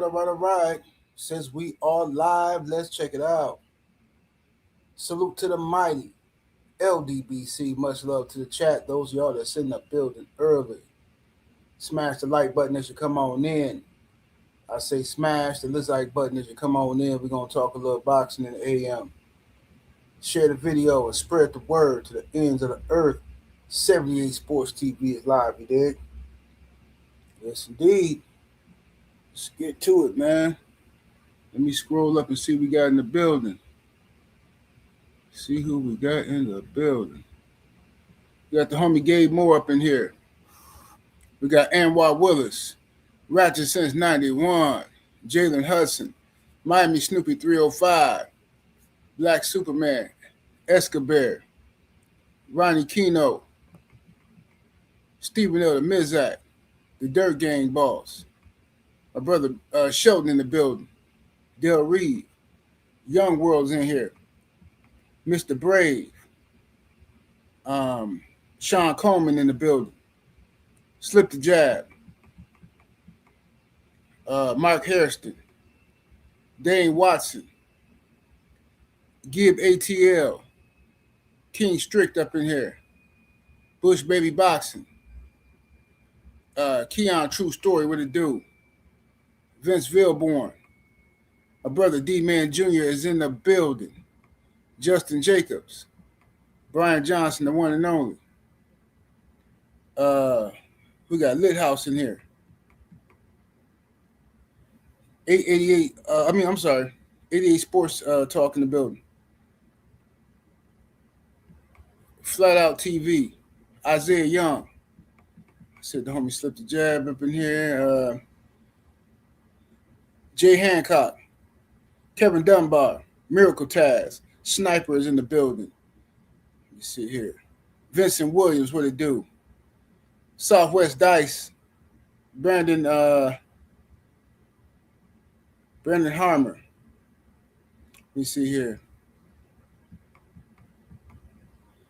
All right. Since we are live, let's check it out. Salute to the mighty LDBC. Much love to the chat. Those of y'all that's in the building early. Smash the like button as you come on in. I say smash the like button as you come on in. We're going to talk a little boxing in the AM. Share the video and spread the word to the ends of the earth. 78 Sports TV is live, you dig? Yes, indeed. Let's get to it, man. Let me scroll up and see what we got in the building. See who we got in the building. We got the homie Gabe Moore up in here. We got Anwar Willis, Ratchet since 91, Jalen Hudson, Miami Snoopy 305, Black Superman, Escobar, Ronnie Keno, Stephen L. the Mizak, the Dirt Gang boss, my brother Sheldon in the building, Del Reed, Young World's in here, Mr. Brave, Sean Coleman in the building, Slip the Jab, Mark Hairston, Dane Watson, Gib ATL, King Strict up in here, Bush Baby Boxing, Keon True Story, what it do, Vince Vilborn, my brother D-Man Jr. is in the building, Justin Jacobs, Brian Johnson, the one and only. We got Lit House in here. 888, 88 Sports Talk in the building. Flat Out TV, Isaiah Young. I said the homie Slipped the Jab up in here. Jay Hancock, Kevin Dunbar, Miracle Taz, Sniper is in the building. Let me see here. Vincent Williams, what it do? Southwest Dice, Brandon Harmer. Let me see here.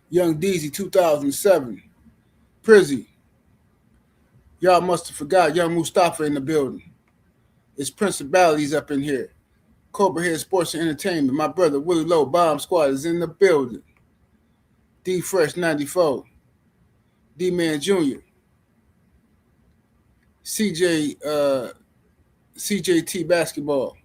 Young Deezy 2007. Prizzy. Y'all must have forgot Young Mustafa in the building. It's Principalities up in here. Cobra Head Sports and Entertainment. My brother Willie Lowe, Bomb Squad is in the building. D Fresh 94. D-Man Jr. CJT Basketball.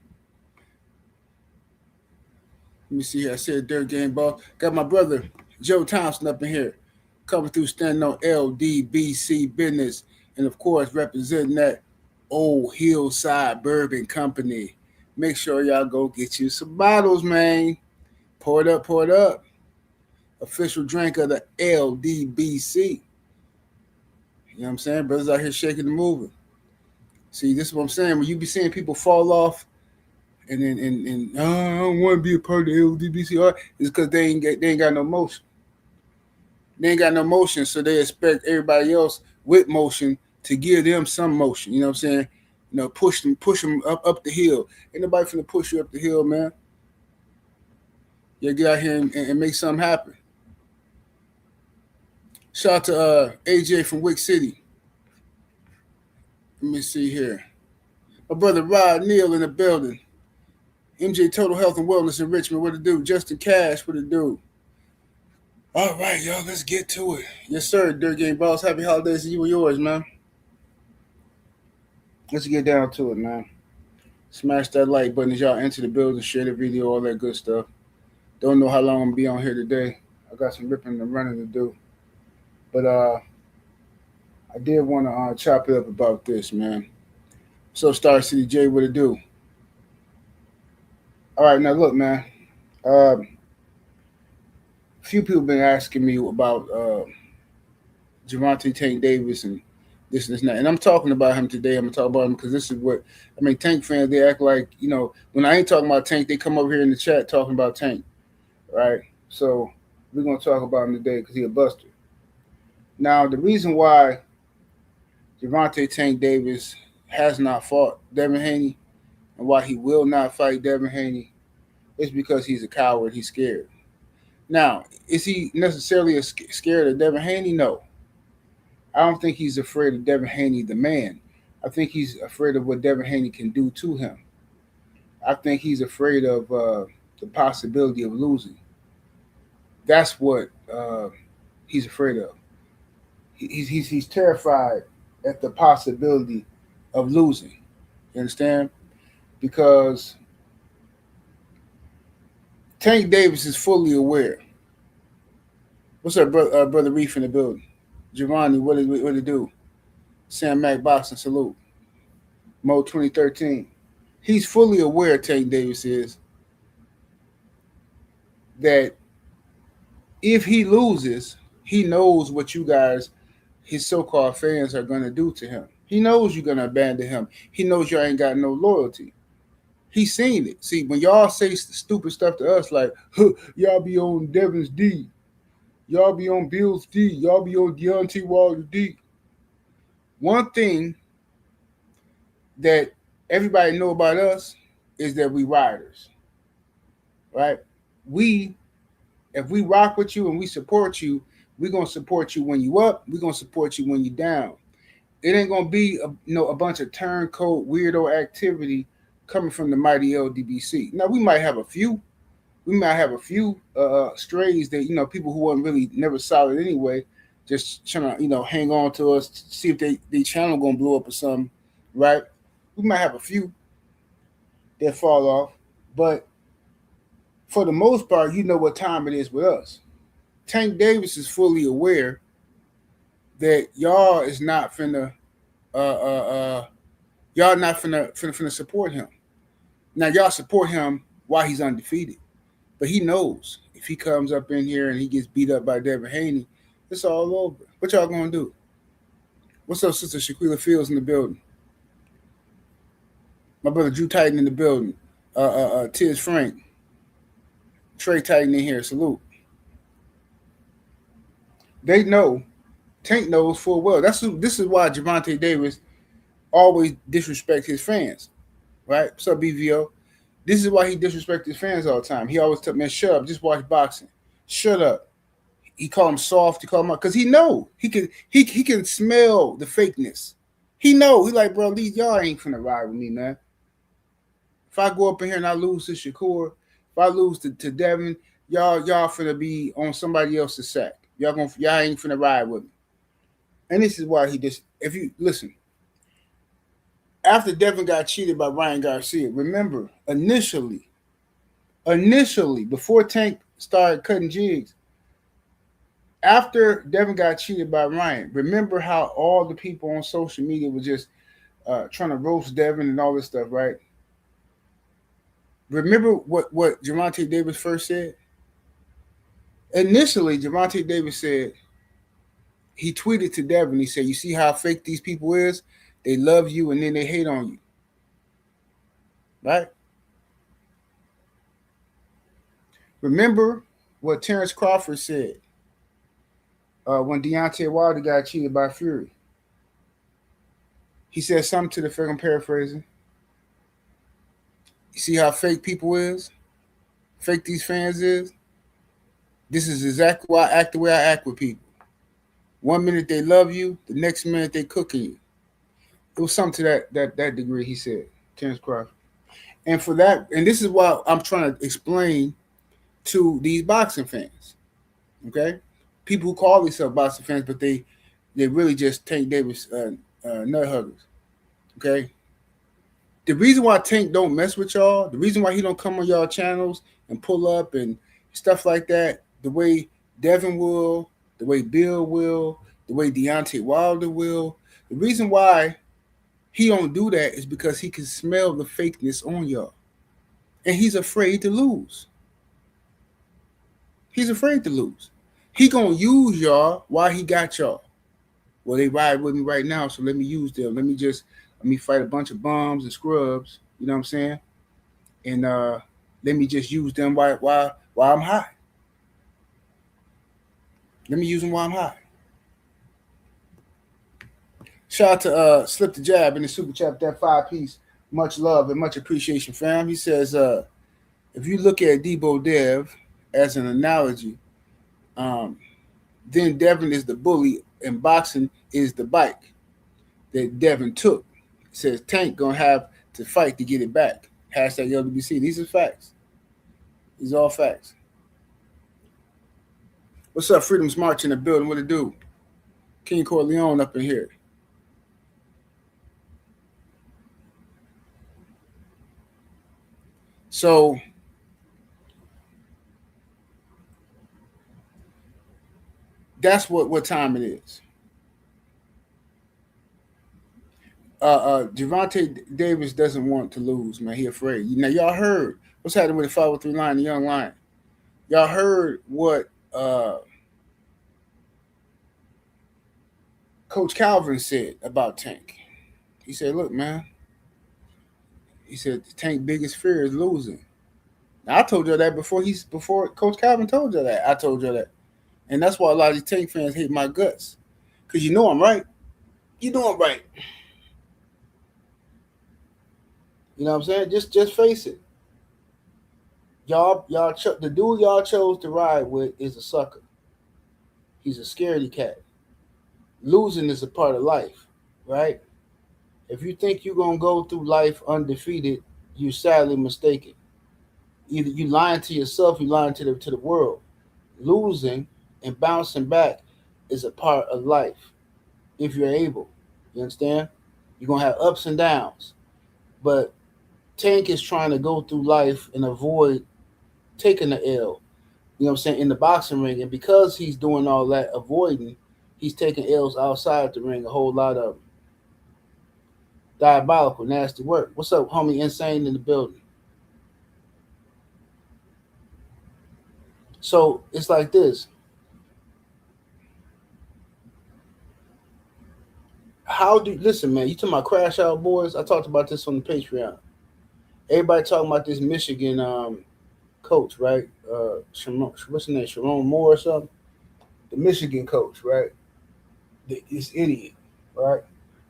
Let me see here. I said Dirt Game Ball. Got my brother Joe Thompson up in here. Coming through standing on LDBC business. And of course representing that Old Hillside Bourbon Company. Make sure y'all go get you some bottles, man. Pour it up. Official drink of the LDBC. You know what I'm saying? Brothers out here shaking and moving. See, this is what I'm saying. When you be seeing people fall off and I don't want to be a part of the LDBC, it's because they ain't got no motion. They ain't got no motion, so they expect everybody else with motion to give them some motion. You know what I'm saying? You know, push them up the hill. Ain't nobody finna push you up the hill, man. You get out here and make something happen. Shout out to AJ from Wick City. Let me see here. My brother Rod Neal in the building. MJ Total Health and Wellness in Richmond, what it do? Justin Cash, what it do? All right, y'all, let's get to it. Yes, sir, Dirt Game Boss. Happy holidays to you and yours, man. Let's get down to it, man. Smash that like button as y'all enter the building, share the video, all that good stuff. Don't know how long I'm going to be on here today. I got some ripping and running to do. But I did want to chop it up about this, man. So, Star City J, what it do? All right, now look, man. Few people been asking me about Gervonta Tank Davis and this and that. And I'm talking about him today. I'm going to talk about him because this is what, Tank fans, they act like, when I ain't talking about Tank, they come over here in the chat talking about Tank, right? So we're going to talk about him today because he's a buster. Now, the reason why Gervonta Tank Davis has not fought Devin Haney and why he will not fight Devin Haney is because he's a coward. He's scared. Now, is he necessarily scared of Devin Haney? No. I don't think he's afraid of Devin Haney, the man. I I think he's afraid of what Devin Haney can do to him. I think he's afraid of the possibility of losing. That's what he's afraid of. He's terrified at the possibility of losing. You understand? Because Tank Davis is fully aware. What's up, brother Reef in the building? Giovanni, what did it do? Sam Mac Boxing, salute. Mo 2013. He's fully aware, Tank Davis is, that if he loses, he knows what you guys, his so-called fans, are going to do to him. He knows you're going to abandon him. He knows y'all ain't got no loyalty. He's seen it. See, when y'all say stupid stuff to us like, huh, y'all be on Devin's D, y'all be on Bill's D, y'all be on Deontay Wilder's D. One thing that everybody know about us is that we riders, right? If we rock with you and we support you, we're going to support you when you up. We're going to support you when you down. It ain't going to be a bunch of turncoat weirdo activity coming from the mighty LDBC. Now, we might have a few. We might have a few strays that, people who weren't really never solid anyway, just trying to, hang on to us to see if they channel going to blow up or something, right? We might have a few that fall off. But for the most part, you know what time it is with us. Tank Davis is fully aware that y'all is not finna y'all not finna support him. Now y'all support him while he's undefeated, but he knows if he comes up in here and he gets beat up by Devin Haney, it's all over. What y'all gonna do? What's up, Sister Shaquilla Fields in the building? My brother Drew Titan in the building. Tiz Frank, Trey Titan in here. Salute. They know. Tank knows full well. This is why Gervonta Davis always disrespect his fans, right? What's up, BVO? This is why he disrespects his fans all the time. He always tell man, shut up, just watch boxing. Shut up. He call him soft. He call him out because he know he can smell the fakeness. He know he like, bro, these y'all ain't finna ride with me, man. If I go up in here and I lose to Shakur, if I lose to Devin, y'all finna be on somebody else's sack. Y'all ain't finna ride with me. And this is why he just, if you listen, after Devin got cheated by Ryan Garcia, remember, initially, before Tank started cutting jigs, after Devin got cheated by Ryan, remember how all the people on social media were just trying to roast Devin and all this stuff, right? Remember what Gervonta Davis first said? Initially, Gervonta Davis said, he tweeted to Devin, he said, you see how fake these people is? They love you and then they hate on you. Right? Remember what Terrence Crawford said when Deontay Wilder got cheated by Fury. He said something to the effect, I'm paraphrasing. You see how fake people is? Fake these fans is? This is exactly why I act the way I act with people. 1 minute they love you, the next minute they cooking you. It was something to that degree, he said, Terrence Crawford. And for that, and this is why I'm trying to explain to these boxing fans, okay? People who call themselves boxing fans, but they really just Tank Davis nut huggers, okay? The reason why Tank don't mess with y'all, the reason why he don't come on y'all channels and pull up and stuff like that, the way Devin will, the way Bill will, the way Deontay Wilder will, the reason why he don't do that is because he can smell the fakeness on y'all. And he's afraid to lose. He's afraid to lose. He gonna use y'all while he got y'all. Well, they ride with me right now, so let me use them. Let me fight a bunch of bums and scrubs, you know what I'm saying? And let me just use them while I'm high. Let me use them while I'm high. Shout out to Slip the Jab in the super chat, that 5-piece. Much love and much appreciation, fam. He says, if you look at Debo Dev as an analogy, then Devin is the bully and boxing is the bike that Devin took. says Tank gonna have to fight to get it back. Hashtag LWC. These are facts. These are all facts. What's up, Freedom's March in the building? What it do? King Corleone up in here. So that's what time it is. Gervonta Davis doesn't want to lose, man. He afraid. Now y'all heard what's happening with the 503 line, the young lion. Y'all heard what Coach Calvin said about Tank. He said, "Look, man." He said Tank biggest fear is losing. Now, I told you that before Coach Calvin told you that. I told you that, and that's why a lot of these Tank fans hate my guts, because you know I'm right. You know I'm right. You know what I'm saying? Just face it. The dude y'all chose to ride with is a sucker. He's a scaredy cat. Losing is a part of life, right? If you think you're gonna go through life undefeated, you're sadly mistaken. Either you lying to yourself, you lying to the world. Losing and bouncing back is a part of life if you're able. You understand? You're gonna have ups and downs. But Tank is trying to go through life and avoid taking the L. You know what I'm saying, in the boxing ring. And because he's doing all that avoiding, he's taking L's outside the ring, a whole lot of them. Diabolical, nasty work. What's up, homie? Insane in the building. So it's like this. How do listen, man? You talking about crash out boys? I talked about this on the Patreon. Everybody talking about this Michigan coach, right? What's his name? Sharon Moore or something? The Michigan coach, right? This idiot, right?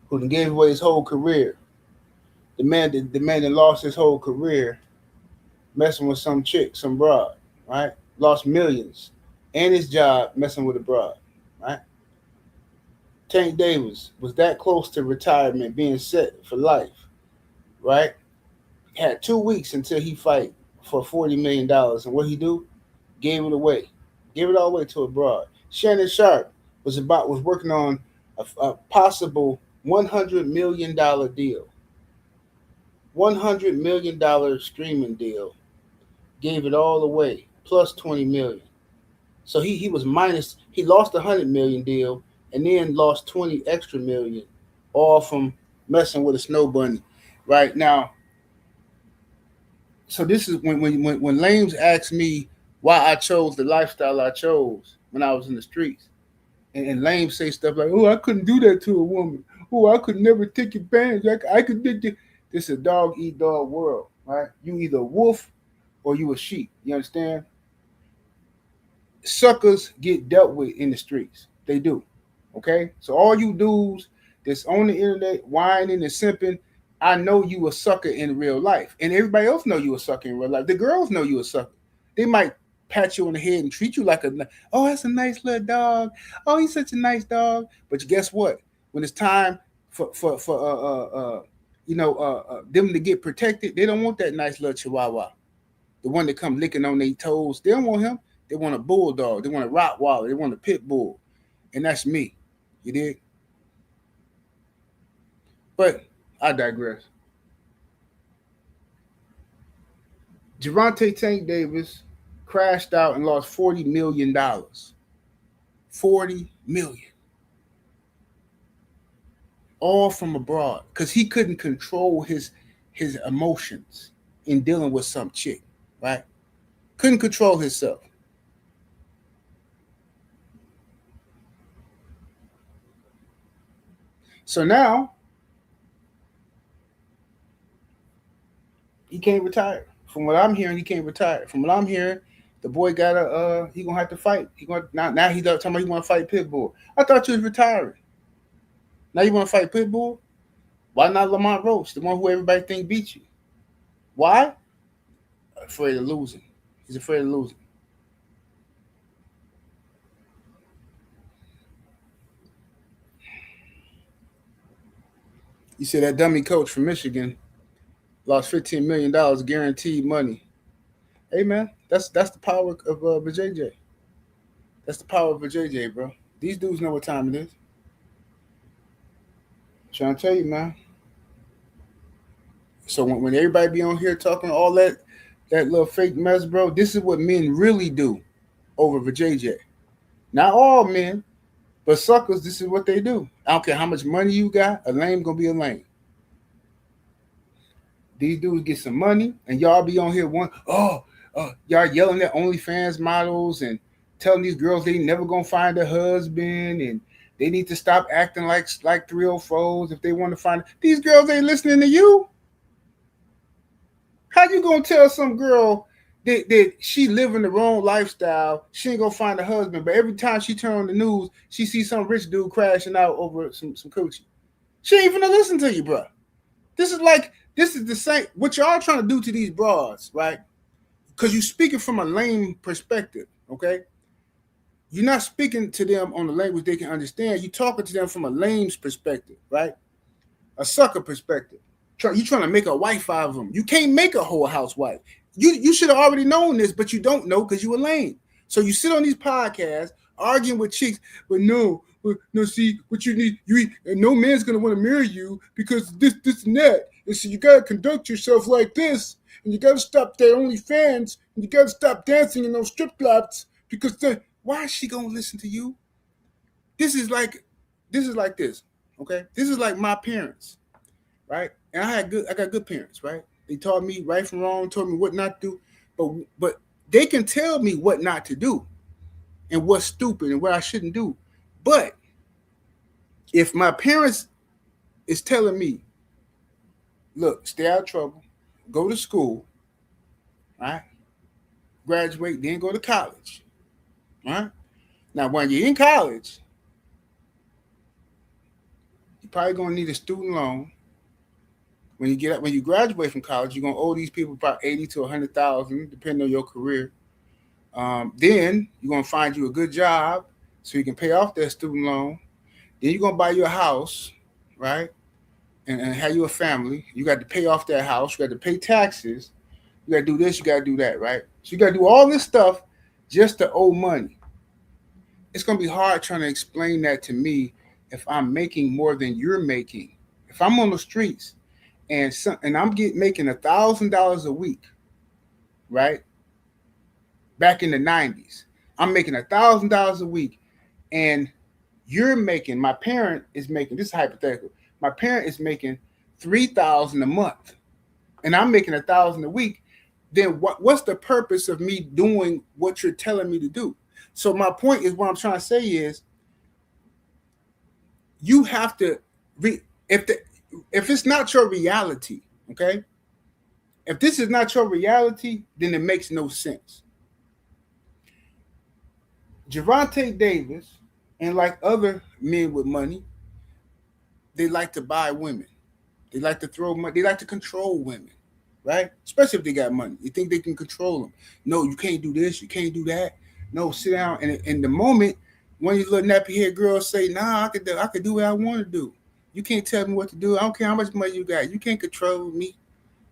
Who then gave away his whole career. The man that lost his whole career messing with some chick, some broad, right? Lost millions and his job messing with a broad, right? Tank Davis was that close to retirement, being set for life, right? Had 2 weeks until he fight for $40 million, and what he do? Gave it away, gave it all away to a broad. Shannon Sharp was working on a possible $100 million deal, $100 million streaming deal. Gave it all away, plus 20 million. So he was minus. He lost $100 million deal, and then lost 20 extra million, all from messing with a snow bunny. Right now, so this is when Lames asked me why I chose the lifestyle I chose when I was in the streets, and Lames say stuff like, "Oh, I couldn't do that to a woman. Oh, I could never take advantage. I could do this." This is a dog eat dog world, right? You either a wolf or you a sheep. You understand? Suckers get dealt with in the streets. They do. Okay? So all you dudes that's on the internet whining and simping, I know you a sucker in real life. And everybody else know you a sucker in real life. The girls know you a sucker. They might pat you on the head and treat you like oh, that's a nice little dog. Oh, he's such a nice dog. But guess what? When it's time for them to get protected, they don't want that nice little chihuahua. The one that come licking on their toes. They don't want him. They want a bulldog. They want a Rottweiler. They want a pit bull. And that's me. You did? But I digress. Gervonta Tank Davis crashed out and lost $40 million. 40 million. All from abroad. Because he couldn't control his emotions in dealing with some chick. Right? Couldn't control himself. So now he can't retire. From what I'm hearing, he can't retire. From what I'm hearing, the boy got he gonna have to fight. He gonna now he's talking about he want to fight Pitbull. I thought you was retiring. Now you want to fight Pitbull? Why not Lamont Roach, the one who everybody think beat you? Why? Afraid of losing. He's afraid of losing. You said that dummy coach from Michigan lost $15 million guaranteed money. Hey man, that's the power of JJ. That's the power of JJ, bro. These dudes know what time it is. I'm trying to tell you, man. So when everybody be on here talking all that little fake mess, bro, this is what men really do over JJ. Not all men, but suckers, this is what they do. I don't care how much money you got, a lame gonna be a lame. These dudes get some money, and y'all be on here y'all yelling at OnlyFans models and telling these girls they never gonna find a husband and they need to stop acting like 304s if they want to find. These girls ain't listening to you. How you gonna tell some girl that she living the wrong lifestyle, she ain't gonna find a husband, but every time she turn on the news, she sees some rich dude crashing out over some coochie? She ain't gonna listen to you, bro. This is the same what y'all trying to do to these broads, right? Because you speaking from a lame perspective, okay? You're not speaking to them on the language they can understand. You're talking to them from a lame's perspective, right? A sucker perspective. You trying to make a wife out of them. You can't make a whole housewife. You should have already known this, but you don't know because you a lame. So you sit on these podcasts arguing with chicks, but no, see what you need. And no man's gonna want to marry you because this, and that. And so you gotta conduct yourself like this, and you gotta stop that OnlyFans, and you gotta stop dancing in those strip clubs because why is she gonna listen to you? This is like this, okay? This is like my parents, right? And I got good parents, right? They taught me right from wrong, told me what not to do, but they can tell me what not to do and what's stupid and what I shouldn't do. But if my parents is telling me, look, stay out of trouble, go to school, right? Graduate, then go to college, right? Now, when you're in college, you're probably gonna need a student loan. When you graduate from college, you're gonna owe these people about 80 to 100,000, depending on your career. Then you're gonna find you a good job so you can pay off that student loan. Then you're gonna buy you a house, right? And have you a family. You got to pay off that house. You got to pay taxes. You got to do this. You got to do that, right? So you got to do all this stuff just to owe money. It's gonna be hard trying to explain that to me if I'm making more than you're making. If I'm on the streets and I'm making $1,000 a week, right? Back in the 90s, I'm making $1,000 a week, and my parent is making, this is hypothetical. My parent is making $3,000 a month, and I'm making $1,000 a week. Then what's the purpose of me doing what you're telling me to do? So my point is, what I'm trying to say is, you have to if it's not your reality, okay? If this is not your reality, then it makes no sense. Gervonta Davis and like other men with money, they like to buy women. They like to throw money. They like to control women, right? Especially if they got money. They think they can control them. No, you can't do this. You can't do that. No, sit down. And in the moment, one of these little nappy-head girls say, nah, I could do what I want to do. You can't tell me what to do. I don't care how much money you got. You can't control me.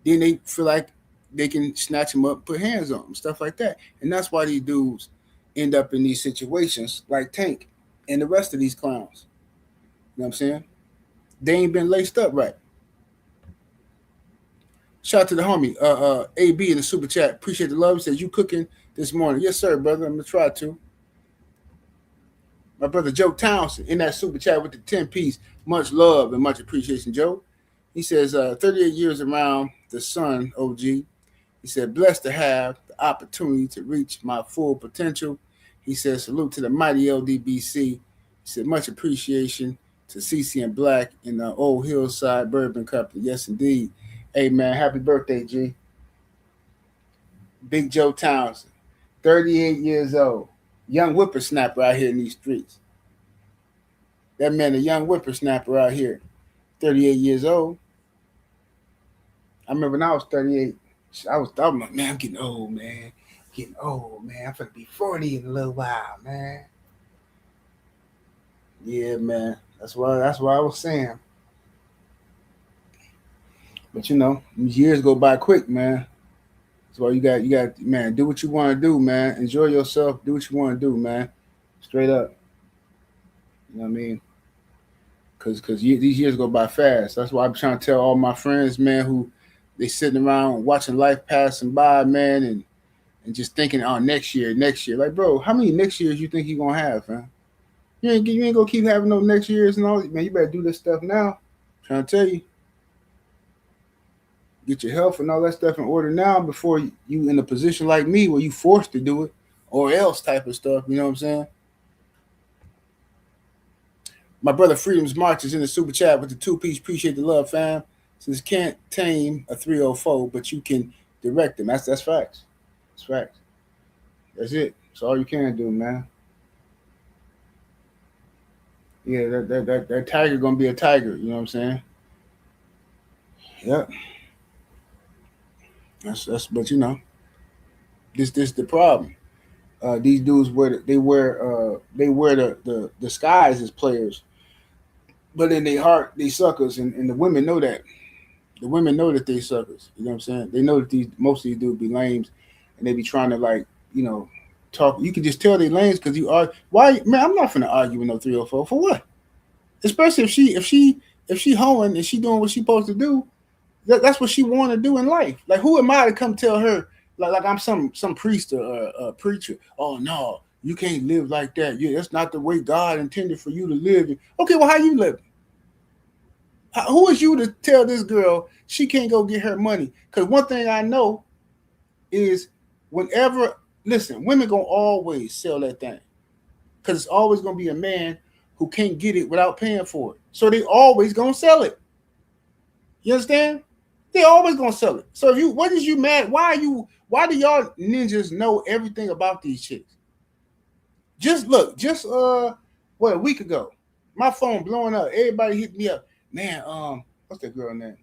Then they feel like they can snatch them up, put hands on them, stuff like that. And that's why these dudes end up in these situations like Tank and the rest of these clowns. You know what I'm saying? They ain't been laced up right. Shout out to the homie, AB in the super chat. Appreciate the love. He says, you cooking this morning? Yes, sir, brother. I'm going to try to. My brother Joe Townsend in that super chat with the 10-piece. Much love and much appreciation, Joe. He says, 38 years around the sun, OG. He said, blessed to have the opportunity to reach my full potential. He says, salute to the mighty LDBC. He said, much appreciation to CC and Black in the Old Hillside Bourbon Company. Yes, indeed. Hey, man, happy birthday, G. Big Joe Townsend, 38 years old. Young whippersnapper out here in these streets. That man, a young whippersnapper out here, 38 years old. I remember when I was 38, I was like, man, I'm getting old, man. I'm finna be 40 in a little while, man. Yeah, man. That's what I was saying. But years go by quick, man. That's why you got, man. Do what you want to do, man. Enjoy yourself. Do what you want to do, man. Straight up. You know what I mean? Because these years go by fast. That's why I'm trying to tell all my friends, man, who they sitting around watching life passing by, man, and just thinking, oh, next year, next year. Like, bro, how many next years you think you gonna have, man? You ain't gonna keep having no next years and all. Man, you better do this stuff now. I'm trying to tell you, get your health and all that stuff in order now before you in a position like me where you forced to do it or else type of stuff. You know what I'm saying? My brother Freedom's March is in the super chat with the 2-piece. Appreciate the love, fam. Says can't tame a 304, but you can direct them. That's facts. That's facts. That's it. That's all you can do, man. Yeah, that tiger gonna be a tiger. You know what I'm saying? Yep. That's but this the problem. These dudes they wear the disguise as players, but in their heart they suckers, and the women know that. The women know that they suckers. You know what I'm saying? They know that most of these dudes be lames, and they be trying to talk. You can just tell they lames because you are. Why, man? I'm not finna argue with no 304 for what? Especially if she hoeing and she doing what she supposed to do. That's what she want to do in life. Like, who am I to come tell her like I'm some priest or a preacher? Oh no, you can't live like that. Yeah, that's not the way God intended for you to live. Okay, well, how you living? Who is you to tell this girl she can't go get her money? Because one thing I know is women gonna always sell that thing. Because it's always gonna be a man who can't get it without paying for it. So they always gonna sell it. You understand? They always gonna sell it. So what is you mad? Why do y'all ninjas know everything about these chicks? Just look, a week ago, my phone blowing up. Everybody hit me up. Man, what's that girl name?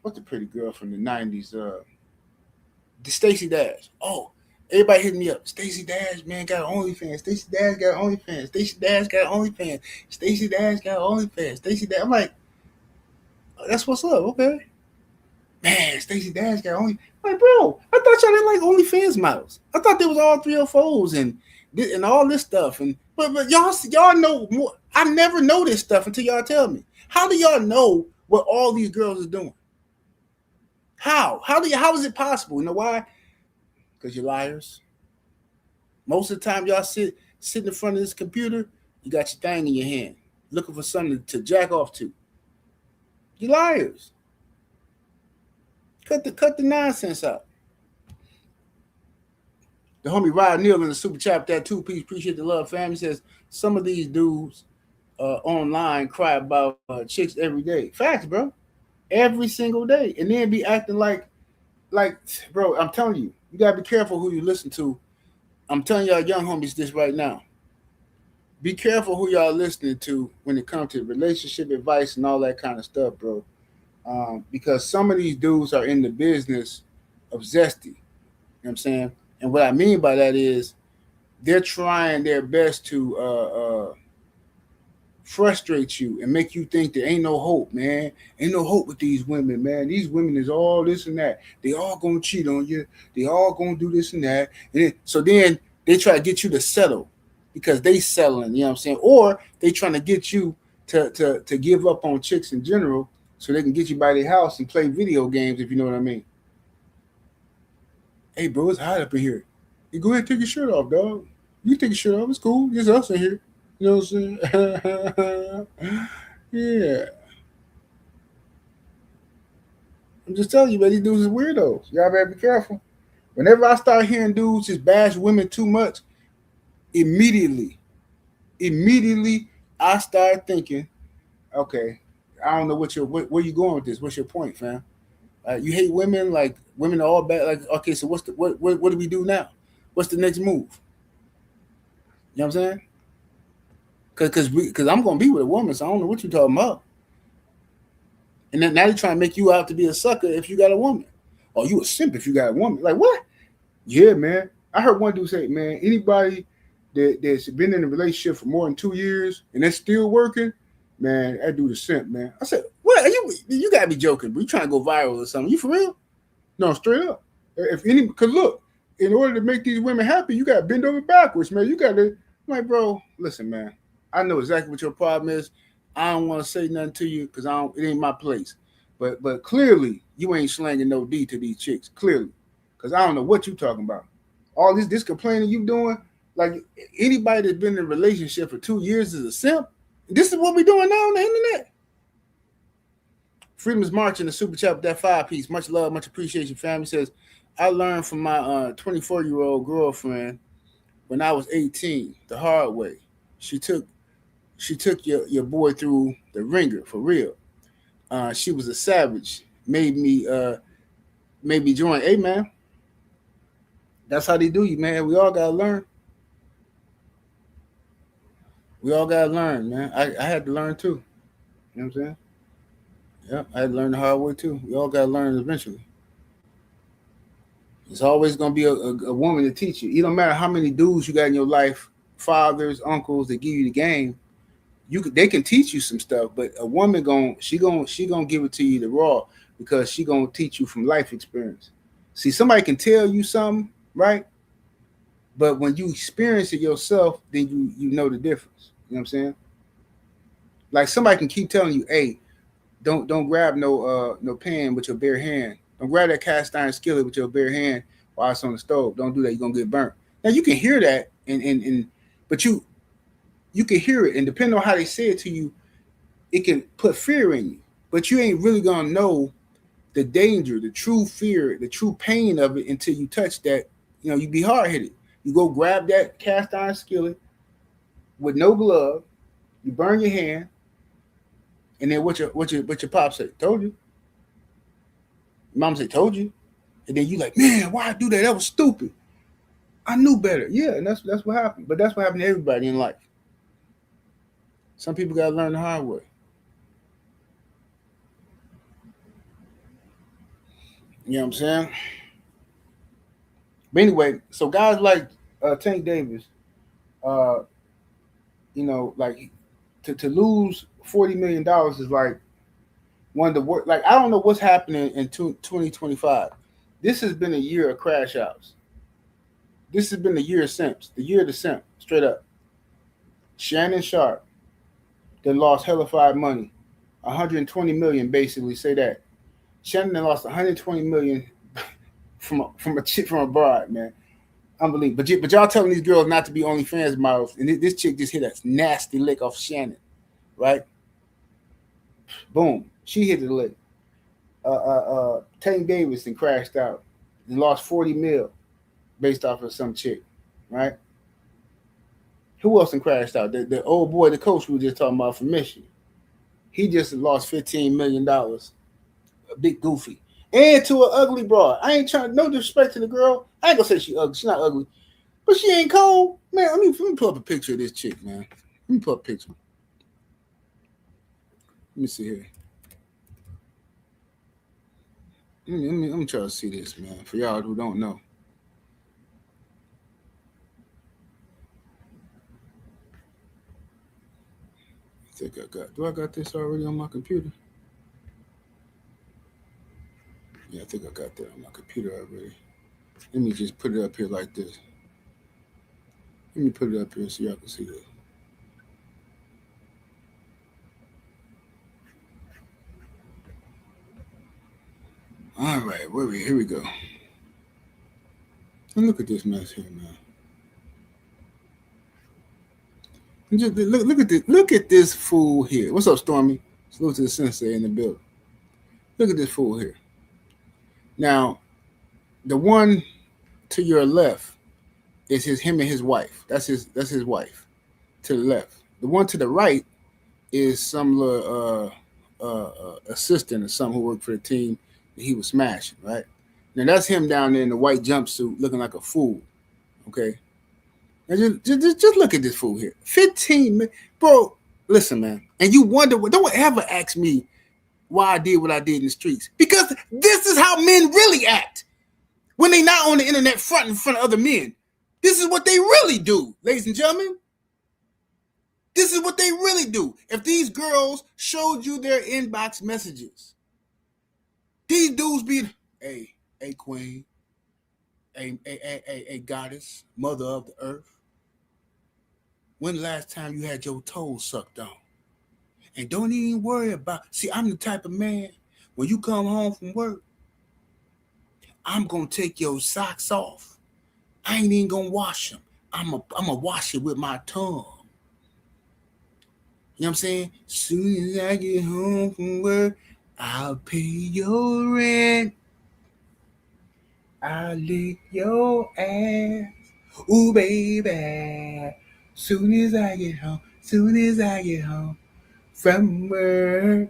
What's the pretty girl from the 90s? The Stacey Dash. Oh, everybody hit me up. Stacey Dash, man, got OnlyFans. Stacey Dash got OnlyFans. Stacey Dash got OnlyFans. Stacey Dash got OnlyFans. Stacey Dash. I'm like, oh, that's what's up. Okay. Man, Stacey Dash got only. Like, bro, I thought y'all didn't like OnlyFans models. I thought there was all 304s and all this stuff. But y'all know more. I never know this stuff until y'all tell me. How do y'all know what all these girls is doing? How is it possible? You know why? Because you're liars. Most of the time, y'all sit in front of this computer, you got your thing in your hand, looking for something to jack off to. You liars. Cut the nonsense out. The homie Rod Neal in the super chat, that 2-piece. Appreciate the love, fam. He says some of these dudes online cry about chicks every day. Facts, bro. Every single day, and then be acting like, bro. I'm telling you, you gotta be careful who you listen to. I'm telling y'all, young homies, this right now. Be careful who y'all listening to when it comes to relationship advice and all that kind of stuff, bro. Because some of these dudes are in the business of zesty. You know what I'm saying? And what I mean by that is they're trying their best to frustrate you and make you think there ain't no hope, man. Ain't no hope with these women, man. These women is all this and that. They all gonna cheat on you. They all gonna do this and that. So then they try to get you to settle because they selling, you know what I'm saying? Or they trying to get you to give up on chicks in general so they can get you by their house and play video games, if you know what I mean. Hey, bro, it's hot up in here. You go ahead and take your shirt off, dog. You take your shirt off. It's cool. It's us in here. You know what I'm saying? Yeah. I'm just telling you, man, these dudes is weirdos. Y'all better be careful. Whenever I start hearing dudes just bash women too much, immediately, I start thinking, okay, I don't know where you going with this. What's your point, fam? You hate women, like women are all bad. Like, okay, so what do we do now? What's the next move? You know what I'm saying? Because I'm gonna be with a woman, so I don't know what you're talking about. And then now they're trying to make you out to be a sucker if you got a woman. Or you a simp if you got a woman. Like, what? Yeah, man. I heard one dude say, man, anybody that's been in a relationship for more than 2 years and that's still working, man, that dude a simp, man. I said, what? you gotta be joking, but you trying to go viral or something. You for real? No, straight up. Because look, in order to make these women happy, you gotta bend over backwards, man. You gotta, like, bro, listen, man. I know exactly what your problem is. I don't want to say nothing to you because it ain't my place. But clearly, you ain't slanging no D to these chicks. Clearly, because I don't know what you talking about. All this complaining you doing, like anybody that's been in a relationship for 2 years is a simp. This is what we doing now on the internet. Freedom is marching the super chat with that 5-piece. Much love, much appreciation. Family says, I learned from my 24-year-old girlfriend when I was 18 the hard way. She took your boy through the ringer for real. She was a savage. Made me join. Hey man, that's how they do you, man. We all gotta learn. We all gotta learn, man. I had to learn too. You know what I'm saying? Yeah, I had to learn the hard way too. We all gotta learn eventually. It's always gonna be a woman to teach you. It don't matter how many dudes you got in your life, fathers, uncles that give you the game. They can teach you some stuff, but a woman gonna give it to you the raw because she gonna teach you from life experience. See, somebody can tell you something, right? But when you experience it yourself, then you know the difference. You know what I'm saying? Like somebody can keep telling you, hey, don't grab no pan with your bare hand. Don't grab that cast iron skillet with your bare hand while it's on the stove. Don't do that. You're gonna get burnt. Now you can hear that, but you can hear it, and depending on how they say it to you, it can put fear in you. But you ain't really gonna know the danger, the true fear, the true pain of it until you touch that. You know, you be hard headed. You go grab that cast iron skillet with no glove. You burn your hand, and then what your pop say? Told you. Mom say told you, and then you like, man, why I do that? That was stupid. I knew better. Yeah, and that's what happened. But that's what happened to everybody in life. Some people gotta learn the hard way. You know what I'm saying? But anyway, so guys like Tank Davis, like to lose $40 million is like one of the worst. Like, I don't know what's happening in 2025. This has been a year of crash outs. This has been the year of simps, the year of the simp, straight up. Shannon Sharp, that lost hellified money, 120 million basically. Say that. Shannon lost 120 million from a bride, man. Unbelievable. But y'all telling these girls not to be OnlyFans models, and this chick just hit a nasty lick off Shannon, right? Boom, she hit the lick. Tank Davis and crashed out and lost 40 mil based off of some chick, right? Who else and crashed out? The old boy, the coach we were just talking about from Michigan. He just lost $15 million. A big goofy. And to an ugly broad. I ain't trying, no disrespect to the girl. I ain't gonna say she ugly. She's not ugly. But she ain't cold. Man, let me pull up a picture of this chick, man. Let me pull up a picture. Let me see here. Let me try to see this, man, for y'all who don't know. I think do I got this already on my computer? Yeah, I think I got that on my computer already. Let me just put it up here like this. Let me put it up here so y'all can see this. All right, here we go. And look at this mess here, man. Just look at this fool here. What's up, Stormy? Salute to the sensei in the building. Look at this fool here. Now, the one to your left is him and his wife. That's his wife. To the left. The one to the right is some little assistant or something who worked for the team that he was smashing, right? Now that's him down there in the white jumpsuit looking like a fool. Okay. Now just look at this fool here. 15 minutes. Bro, listen, man. And you wonder, don't ever ask me why I did what I did in the streets. Because this is how men really act. When they not on the internet in front of other men. This is what they really do, ladies and gentlemen. This is what they really do. If these girls showed you their inbox messages, these dudes be, hey, queen, a goddess, mother of the earth. When the last time you had your toes sucked on? And don't even worry about. See, I'm the type of man. When you come home from work, I'm gonna take your socks off. I ain't even gonna wash them. I'm gonna wash it with my tongue. You know what I'm saying? Soon as I get home from work, I'll pay your rent. I'll lick your ass. Ooh, baby. Soon as I get home from work,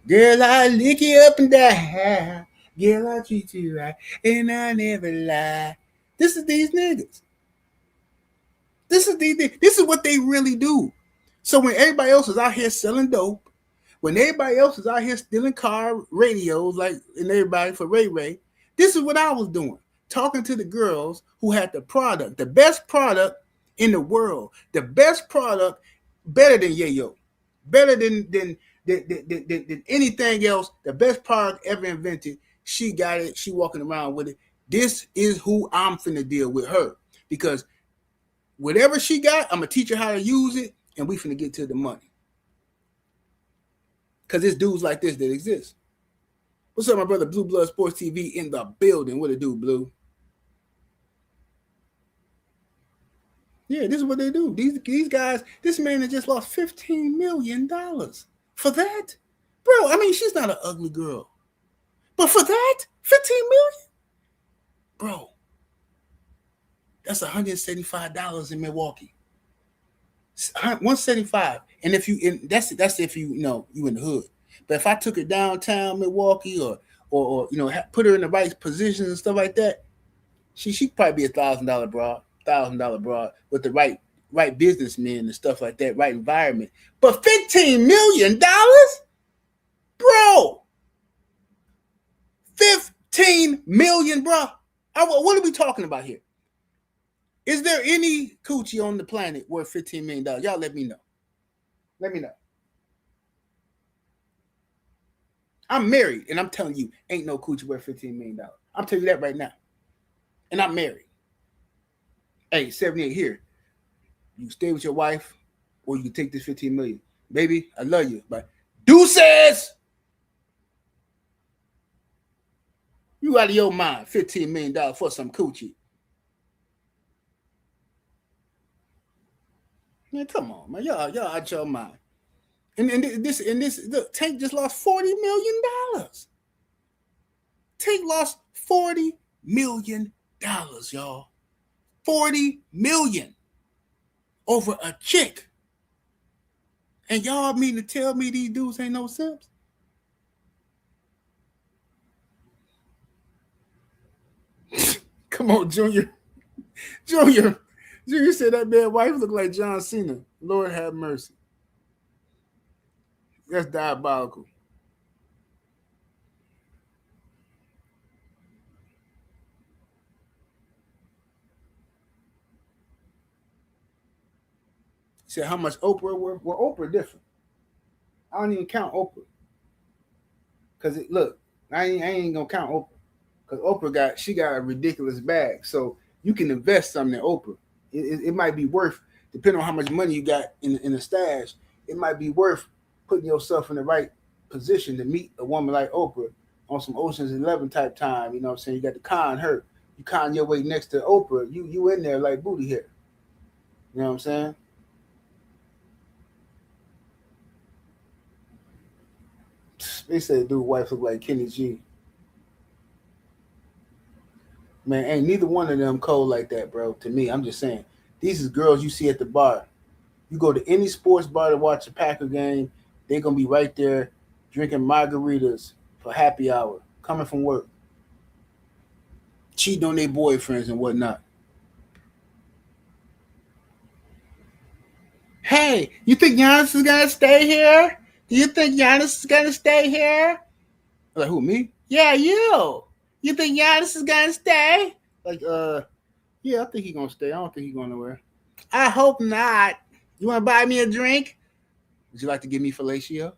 girl, I lick you up and down. Girl, I treat you right, and I never lie. This is these niggas. This is what they really do. So when everybody else is out here selling dope, when everybody else is out here stealing car radios, like and everybody for Ray Ray, this is what I was doing. Talking to the girls who had the product, the best product in the world, the best product, better than Yayo, better than anything else, the best product ever invented. She got it. She walking around with it. This is who I'm finna deal with her. Because whatever she got, I'm gonna teach her how to use it, and we finna get to the money. Because it's dudes like this that exist. What's up, my brother? Blue Blood Sports TV in the building. What it do, Blue? Yeah, this is what they do. These guys, this man has just lost $15 million for that. Bro, I mean, she's not an ugly girl. But for that, $15 million? Bro, that's $175 in Milwaukee. $175. And if you that's if you know you in the hood. But if I took her downtown Milwaukee or you know put her in the right positions and stuff like that, she'd probably be $1,000 broad with the right businessmen and stuff like that, right environment. But $15 million, bro, $15 million, bro. What are we talking about here? Is there any coochie on the planet worth $15 million? Y'all let me know. Let me know. I'm married, and I'm telling you, ain't no coochie worth $15 million. I'm telling you that right now. And I'm married. Hey, 78 here. You stay with your wife, or you can take this $15 million. Baby, I love you, but deuces! You out of your mind, $15 million for some coochie. Man, come on, man. Y'all out your mind. And this look, Tank just lost $40 million. Tank lost $40 million, y'all. $40 million over a chick. And y'all mean to tell me these dudes ain't no simps? Come on, Junior. Junior said that bad wife looked like John Cena. Lord have mercy. That's diabolical. He said how much Oprah worth? Well, Oprah different. I don't even count Oprah. Cause look, I ain't gonna count Oprah. Cause Oprah got a ridiculous bag. So you can invest something in Oprah. It might be worth, depending on how much money you got in the stash, it might be worth putting yourself in the right position to meet a woman like Oprah on some Ocean's 11 type time. You know what I'm saying? You got to con her. You con your way next to Oprah. You in there like booty hair. You know what I'm saying? They say dude wife look like Kenny G. Man, ain't neither one of them cold like that, bro. To me, I'm just saying. These is girls you see at the bar. You go to any sports bar to watch a Packer game, they're going to be right there drinking margaritas for happy hour, coming from work, cheating on their boyfriends and whatnot. Hey, you think Giannis is going to stay here? Do you think Giannis is going to stay here? Like, who, me? Yeah, you. You think Giannis is going to stay? Like, yeah, I think he's going to stay. I don't think he's going nowhere. I hope not. You want to buy me a drink? Would you like to give me fellatio?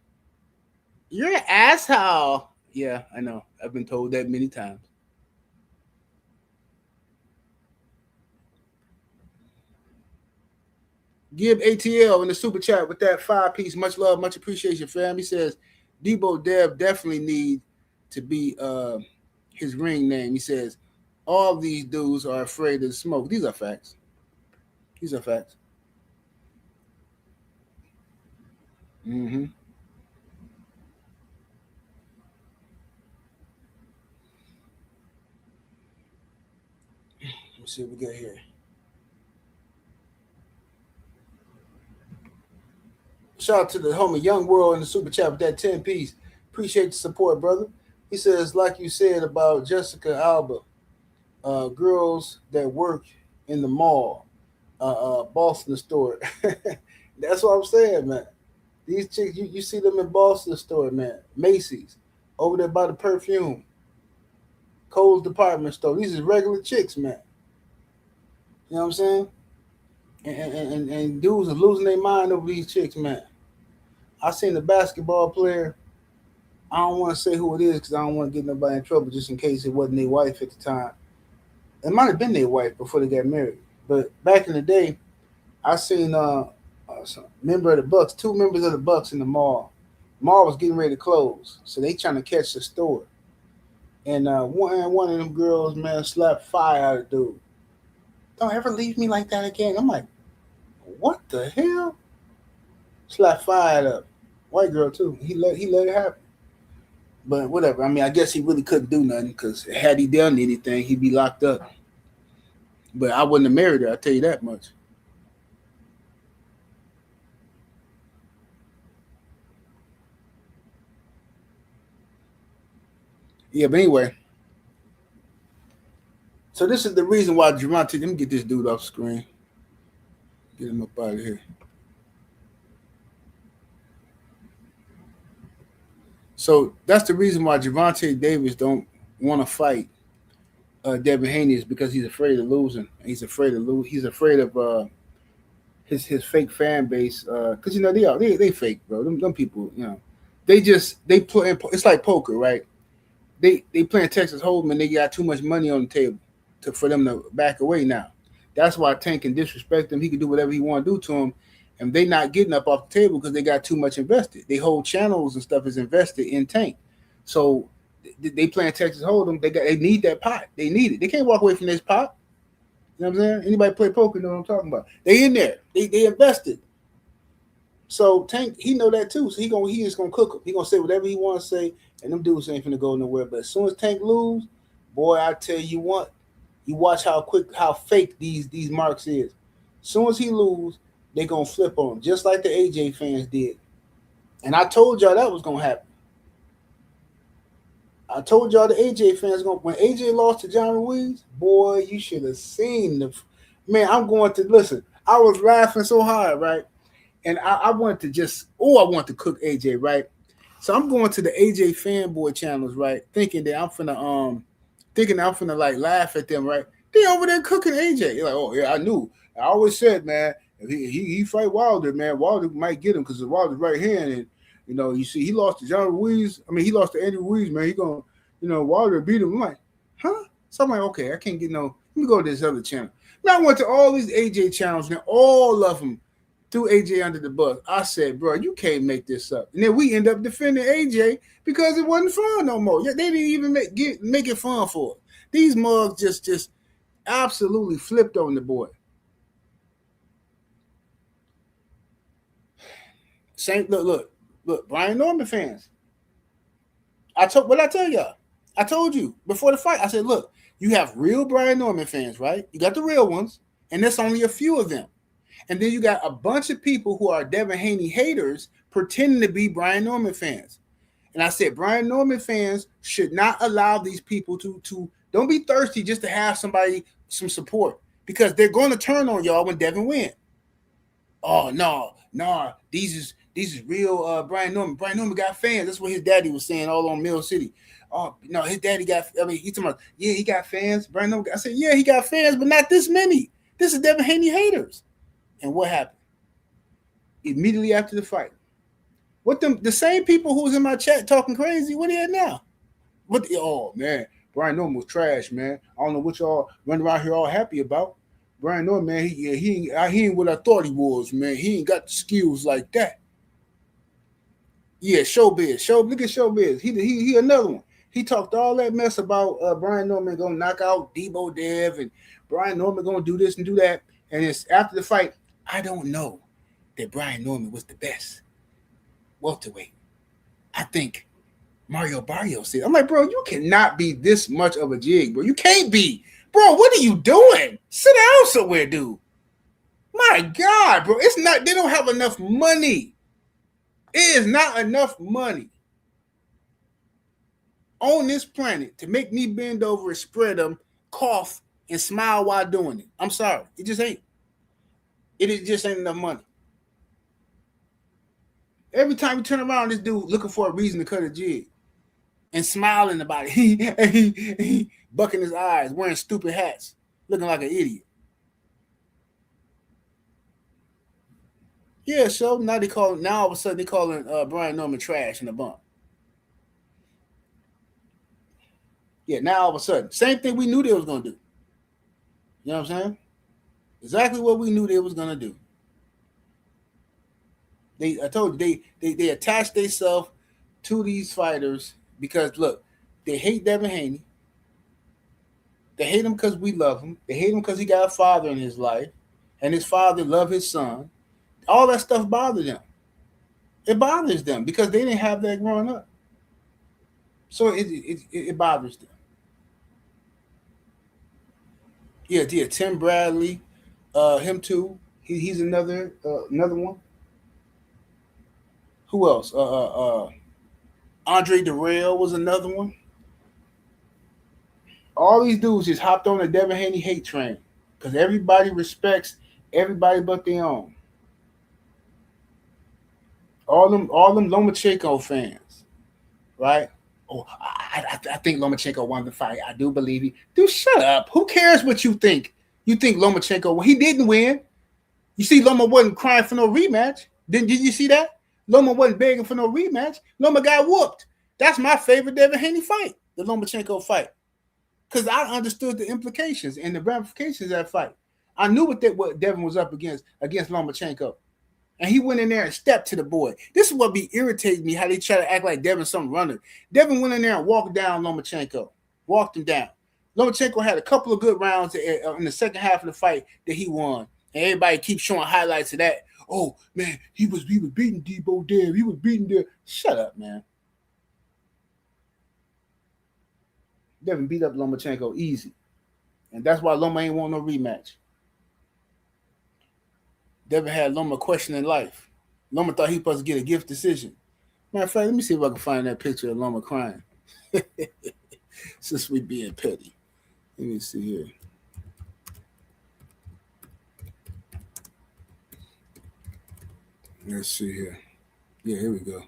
You're an asshole. Yeah, I know. I've been told that many times. Give ATL in the super chat with that 5-piece. Much love, much appreciation, fam. He says Debo Dev definitely need to be his ring name. He says all these dudes are afraid of the smoke. These are facts. These are facts. Mm-hmm. Let's see what we got here. Shout out to the homie Young World in the super chat with that 10-piece. Appreciate the support, brother. He says, like you said about Jessica Alba, girls that work in the mall, Boston store. That's what I'm saying, man. These chicks, you see them in Boston store, man. Macy's, over there by the perfume, Kohl's department store. These is regular chicks, man. You know what I'm saying? And dudes are losing their mind over these chicks, man. I seen the basketball player. I don't want to say who it is because I don't want to get nobody in trouble just in case it wasn't their wife at the time. It might have been their wife before they got married. But back in the day, I seen some member of the Bucks, 2 members of the Bucks in the mall. Mall was getting ready to close, so they trying to catch the store. And one of them girls, man, slapped fire out of the dude. Don't ever leave me like that again. I'm like, what the hell? Slapped fire up. White girl too. He let it happen. But whatever. I mean, I guess he really couldn't do nothing because had he done anything, he'd be locked up. But I wouldn't have married her. I'll tell you that much. Yeah, but anyway. So this is the reason why Gervonta. Let me get this dude off screen. Get him up out of here. So that's the reason why Gervonta Davis don't want to fight Devin Haney is because he's afraid of losing. He's afraid of lose. He's afraid of his fake fan base because you know they fake, bro. Them people, you know, they play. It's like poker, right? They playing Texas Hold'em and they got too much money on the table for them to back away now. That's why Tank can disrespect him. He can do whatever he want to do to him, and they not getting up off the table because they got too much invested. They whole channels and stuff is invested in Tank, so they playing Texas Hold'em. They need that pot. They need it. They can't walk away from this pot. You know what I'm saying? Anybody play poker know what I'm talking about. They in there. They invested. So Tank, he know that too. So he just gonna cook him. He gonna say whatever he want to say, and them dudes ain't finna go nowhere. But as soon as Tank lose, boy, I tell you what, you watch how fake these marks is. As soon as he lose, they gonna flip on him, just like the AJ fans did. And I told y'all that was gonna happen. I told y'all the AJ fans when AJ lost to John Ruiz, boy, you should have seen the man. I'm going to listen. I was laughing so hard, right? And I wanted to I want to cook AJ, right? So I'm going to the AJ fanboy channels, right? Thinking I'm finna like laugh at them, right? They over there cooking AJ. You're like, oh yeah, I knew. I always said, man, if he fight Wilder, man, Wilder might get him because Wilder's right hand, and you know, you see, he lost to John Ruiz. I mean, he lost to Andy Ruiz, man. He gonna, you know, Wilder beat him. I'm like, huh? So I'm like, okay, I can't get no. Let me go to this other channel. Now I went to all these AJ channels, and all of them threw AJ under the bus. I said, bro, you can't make this up. And then we end up defending AJ because it wasn't fun no more. They didn't even make it fun for us. These mugs just absolutely flipped on the boy. Same look, Brian Norman fans. I tell y'all. I told you before the fight. I said, look, you have real Brian Norman fans, right? You got the real ones, and there's only a few of them. And then you got a bunch of people who are Devin Haney haters pretending to be Brian Norman fans. And I said, Brian Norman fans should not allow these people to don't be thirsty just to have some support because they're going to turn on y'all when Devin wins. Oh no, these is real Brian Norman. Brian Norman got fans. That's what his daddy was saying all on Mill City. Oh no, his daddy got. I mean, he's talking about he got fans. Brian Norman. I said he got fans, but not this many. This is Devin Haney haters. And what happened? immediately after the fight. What the same people who was in my chat talking crazy, what are they at now? Oh man, Brian Norman was trash, man. I don't know what y'all running around here all happy about. Brian Norman, man, he ain't what I thought he was, man. He ain't got the skills like that. Yeah, showbiz. Look at showbiz. He another one. He talked all that mess about Brian Norman gonna knock out Debo Dev and Brian Norman gonna do this and do that. And it's after the fight. I don't know that Brian Norman was the best welterweight. I think Mario Barrio said, I'm like, bro, you cannot be this much of a jig, bro. You can't be. Bro, what are you doing? Sit down somewhere, dude. My God, bro. It's not, they don't have enough money. It is not enough money on this planet to make me bend over and spread them, cough, and smile while doing it. I'm sorry. It just ain't. It just ain't enough money. Every time you turn around, this dude looking for a reason to cut a jig and smiling about it. He bucking his eyes, wearing stupid hats, looking like an idiot. Yeah, so now all of a sudden they calling Brian Norman trash in the bump. Yeah, now all of a sudden, same thing we knew they was gonna do. You know what I'm saying? Exactly what we knew they was gonna do. I told you they attached themselves to these fighters because look, they hate Devin Haney. They hate him because we love him. They hate him because he got a father in his life, and his father loved his son. All that stuff bothers them. It bothers them because they didn't have that growing up. So it bothers them. Yeah, Tim Bradley, him too. He's another one. Who else? Andre Darrell was another one. All these dudes just hopped on the Devin Haney hate train because everybody respects everybody but their own. All them Lomachenko fans, right? Oh, I think Lomachenko won the fight. I do believe he. Dude, shut up. Who cares what you think? You think Lomachenko? He didn't win. You see, Loma wasn't crying for no rematch. Did you see that? Loma wasn't begging for no rematch. Loma got whooped. That's my favorite Devin Haney fight, the Lomachenko fight, because I understood the implications and the ramifications of that fight. I knew what Devin was up against Lomachenko. And he went in there and stepped to the boy. This is what be irritating me, how they try to act like Devin's some runner. Devin went in there and walked down Lomachenko. Walked him down. Lomachenko had a couple of good rounds in the second half of the fight that he won. And everybody keeps showing highlights of that. Oh, man, he was beating Debo Dev. He was beating Dev. Shut up, man. Devin beat up Lomachenko easy. And that's why Loma ain't want no rematch. Devin had Loma questioning life. Loma thought he was supposed to get a gift decision. Matter of fact, let me see if I can find that picture of Loma crying. Since we being petty. Let me see here. Let's see here. Yeah, here we go.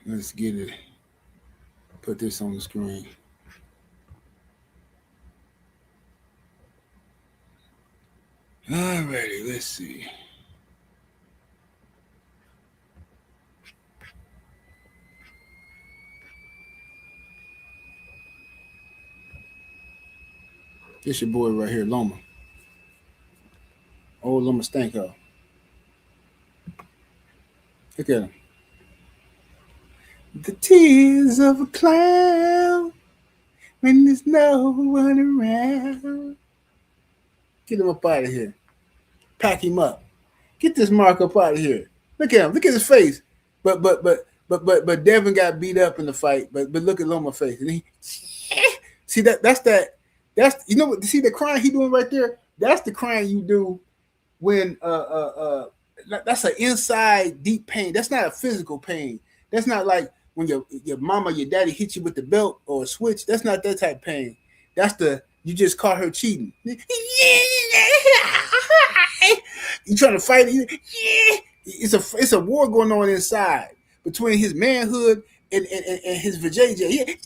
Let's get it. Put this on the screen. Alrighty, let's see. This your boy right here, Loma. Old Loma Stanko. Look at him. The tears of a clown when there's no one around. Get him up out of here. Pack him up. Get this mark up out of here. Look at him. Look at his face. But Devin got beat up in the fight. But look at Loma's face. And he see that's you know what, see the crying he doing right there? That's the crying you do when that's an inside deep pain. That's not a physical pain. That's not like when your mama, your daddy hit you with the belt or a switch. That's not that type of pain. That's you just caught her cheating. You trying to fight it? It's a war going on inside between his manhood and his vajayjay.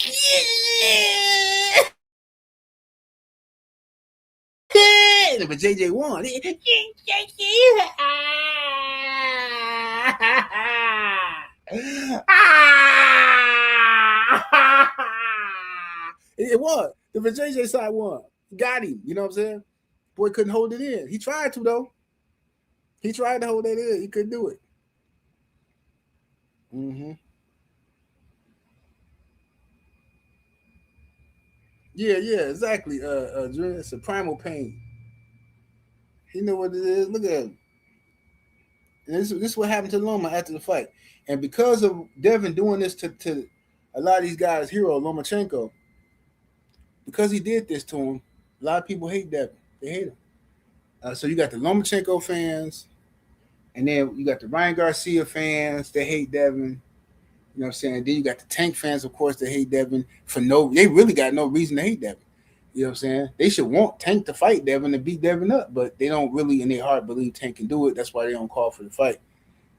fighting, but JJ won. It won. The JJ side won. Got him. You know what I'm saying? Boy couldn't hold it in. He tried to though. He tried to hold that in. He couldn't do it. Mm-hmm. Yeah, exactly. It's a primal pain. He knew what it is. Look at him. And this is what happened to Loma after the fight. And because of Devin doing this to a lot of these guys' hero, Lomachenko, because he did this to him, a lot of people hate Devin. They hate him. So you got the Lomachenko fans, and then you got the Ryan Garcia fans. They hate Devin. You know what I'm saying? Then you got the Tank fans, of course, that hate Devin they really got no reason to hate Devin. You know what I'm saying? They should want Tank to fight Devin and beat Devin up, but they don't really in their heart believe Tank can do it. That's why they don't call for the fight.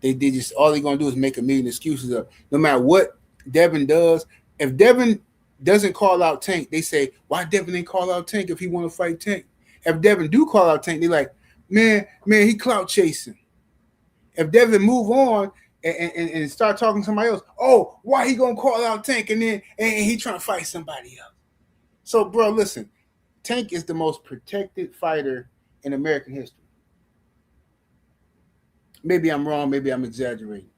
They just all they're gonna do is make a million excuses up. No matter what Devin does, if Devin doesn't call out Tank, they say, why Devin didn't call out Tank if he want to fight Tank? If Devin do call out Tank, they're like, man, he clout chasing. If Devin move on and start talking to somebody else, oh, why he gonna call out Tank and then he trying to fight somebody else? So, bro, listen, Tank is the most protected fighter in American history. Maybe I'm wrong, maybe I'm exaggerating,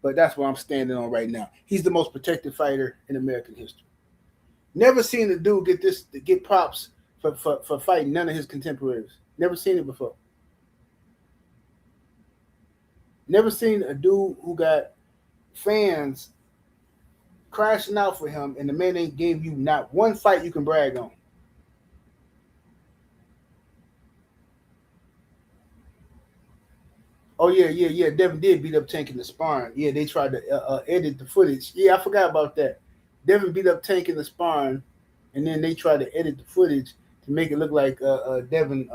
but that's what I'm standing on right now. He's the most protected fighter in American history. Never seen a dude get props for fighting none of his contemporaries. Never seen it before. Never seen a dude who got fans crashing out for him, and the man ain't gave you not one fight you can brag on. Oh, yeah. Devin did beat up Tank in the sparring. Yeah, they tried to edit the footage. Yeah, I forgot about that. Devin beat up Tank in the sparring, and then they tried to edit the footage to make it look like Devin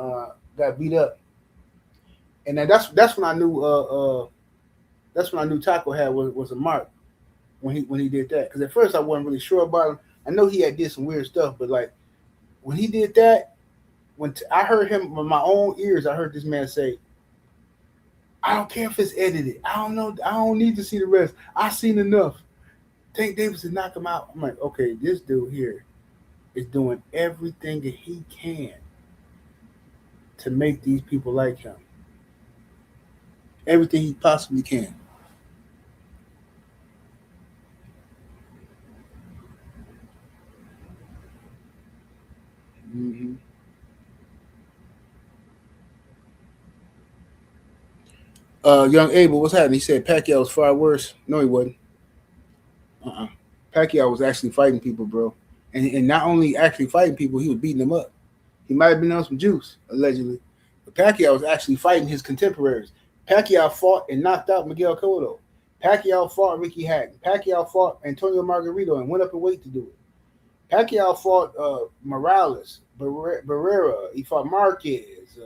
got beat up. And that's when I knew Taco had was a mark when he did that. Because at first I wasn't really sure about him. I know he had did some weird stuff, but like when he did that, I heard him with my own ears, I heard this man say, I don't care if it's edited. I don't know. I don't need to see the rest. I seen enough. Tank Davis to knock him out. I'm like, okay, this dude here is doing everything that he can to make these people like him. Everything he possibly can. Mm-hmm. Young Abel, what's happening? He said Pacquiao was far worse. No, he wasn't. Pacquiao was actually fighting people, bro. And not only actually fighting people, he was beating them up. He might have been on some juice, allegedly. But Pacquiao was actually fighting his contemporaries. Pacquiao fought and knocked out Miguel Cotto. Pacquiao fought Ricky Hatton. Pacquiao fought Antonio Margarito and went up in weight to do it. Pacquiao fought Morales, Barrera. He fought Marquez.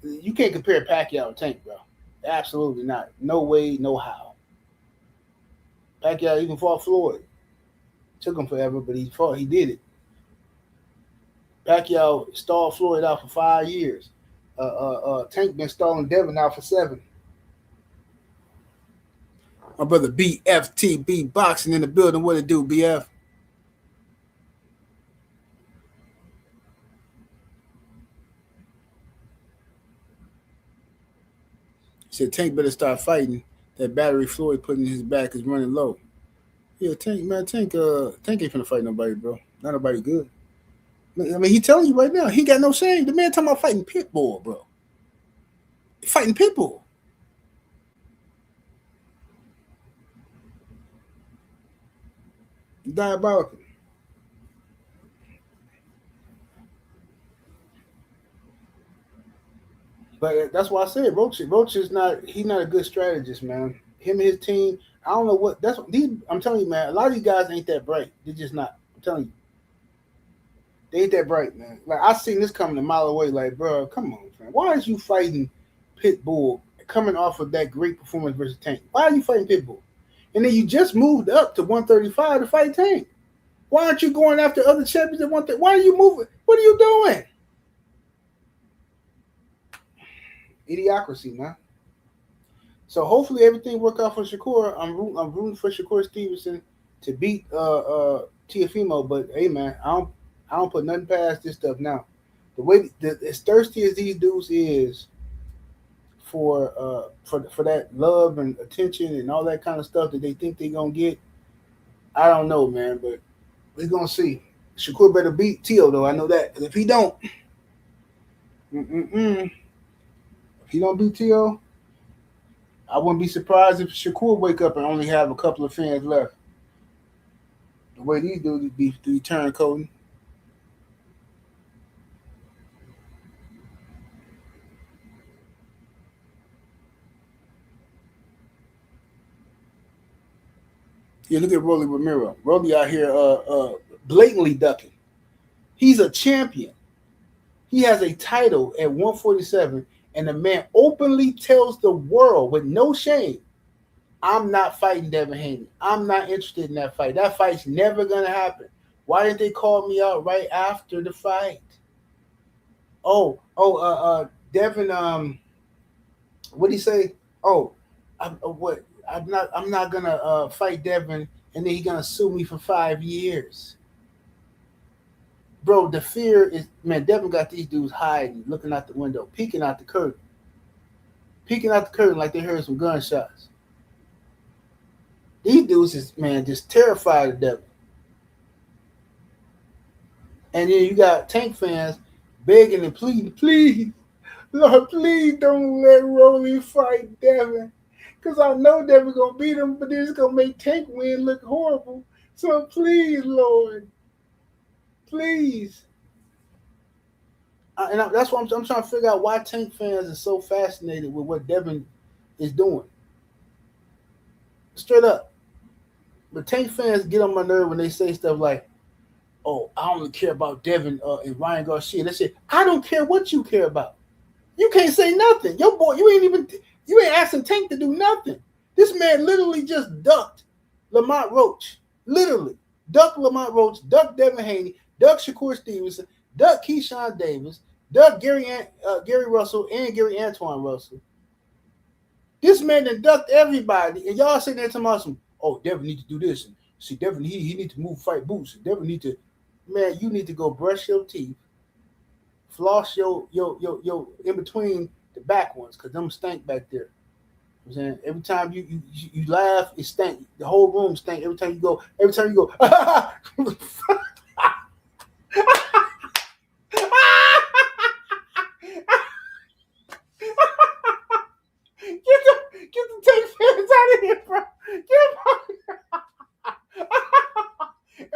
You can't compare Pacquiao and Tank, bro. Absolutely not. No way, no how. Pacquiao even fought Floyd. Took him forever, but he fought. He did it. Pacquiao stalled Floyd out for 5 years. Tank been stalling Devin out for 7. My brother BFTB Boxing in the building. What it do, BF? He said Tank better start fighting. That battery Floyd put in his back is running low. Yeah, Tank ain't finna fight nobody, bro. Not nobody good. I mean, he telling you right now, he got no shame. The man talking about fighting Pitbull, bro. Fighting Pitbull. Diabolical. But that's why I said Roach is not. He's not a good strategist, man. Him and his team. I don't know what. I'm telling you, man. A lot of these guys ain't that bright. They're just not. I'm telling you, they ain't that bright, man. Like I seen this coming a mile away. Like, bro, come on, man. Why is you fighting Pitbull coming off of that great performance versus Tank? Why are you fighting Pitbull? And then you just moved up to 135 to fight Tank. Why aren't you going after other champions at 130? Why are you moving? What are you doing? Idiocracy, man. So hopefully everything work out for Shakur. I'm rooting for Shakur Stevenson to beat Tiafimo. But hey, man, I don't put nothing past this stuff now. The way as thirsty as these dudes is for that love and attention and all that kind of stuff that they think they're gonna get, I don't know, man. But we're gonna see. Shakur better beat Tio though. I know that. And if he don't, if he don't beat Tio, I wouldn't be surprised if Shakur wake up and only have a couple of fans left. The way these dudes be turncoating. Yeah, look at Rolly Romero. Rolly out here blatantly ducking. He's a champion. He has a title at 147, and the man openly tells the world with no shame, I'm not fighting Devin Haney. I'm not interested in that fight. That fight's never gonna happen. Why didn't they call me out right after the fight? Devin. What did he say? Oh, what? I'm not gonna fight Devin, and then he's gonna sue me for 5 years. Bro, the fear is, man. Devin got these dudes hiding, looking out the window, peeking out the curtain like they heard some gunshots. These dudes is, man, just terrified of Devin. And then you got Tank fans begging and pleading, please, Lord, please don't let Rolly fight Devin. Because I know Devin gonna beat him, but then it's gonna make Tank win look horrible. So please, Lord, please. That's why I'm trying to figure out why Tank fans are so fascinated with what Devin is doing. Straight up. But Tank fans get on my nerve when they say stuff like, "Oh, I only care about Devin and Ryan Garcia." They say, "I don't care what you care about. You can't say nothing. Your boy, you ain't asking Tank to do nothing. This man literally just ducked Lamont Roach. Literally ducked Lamont Roach, ducked Devin Haney, ducked Shakur Stevenson, ducked Keyshawn Davis, ducked Gary Russell and Gary Antoine Russell. This man done ducked everybody, and y'all sitting there talking about some, oh, Devin need to do this. And see, Devin, he need to move fight boots. Devin need to, man, you need to go brush your teeth, floss your in between the back ones, because them stink back there. You know what I'm saying? Every time you laugh, it stink. The whole room stink. Every time you go, Get the Tank fans out of here, bro.